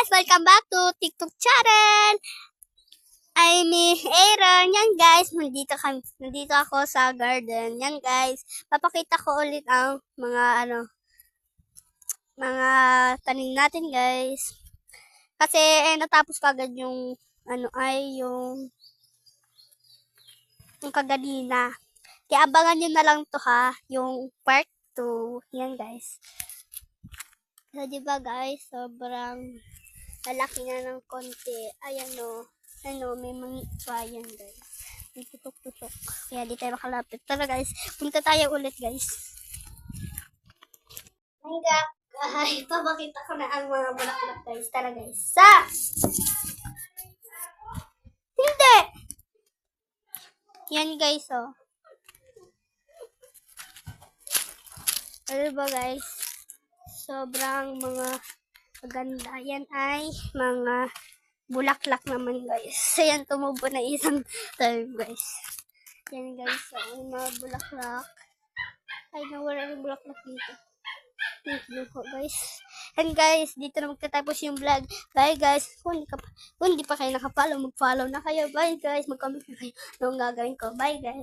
guys! Welcome back to TikTok channel! I'm Aaron. Yan guys, nandito ako sa garden. Yan guys, papakita ko ulit ang mga tanim natin guys. Kasi natapos kagad yung yung kaganina. Kaya abangan nyo na lang to ha, yung part 2. Yan guys. So, diba guys, sobrang lalaki na ng konti. Ayan o. May mga yan guys. May tutok-tutok. Kaya di tayo makalapit. Tara guys, punta tayo ulit guys. Ay, papakita ko na ang mga bulaklak guys. Tara guys. Hindi! Yan guys o. Ano ba guys? Sobrang mga maganda. Yan ay mga bulaklak naman guys. Ayan, tumubo na isang time guys. Yan guys, so, mga bulaklak. Ay, nawala yung bulaklak dito. Thank you po guys. And guys, dito na magtatapos yung vlog. Bye guys. Kung hindi pa kayo nakapollow, mag-follow na kayo. Bye guys. Mag-comment na kayo. Anong gagawin ko. Bye guys.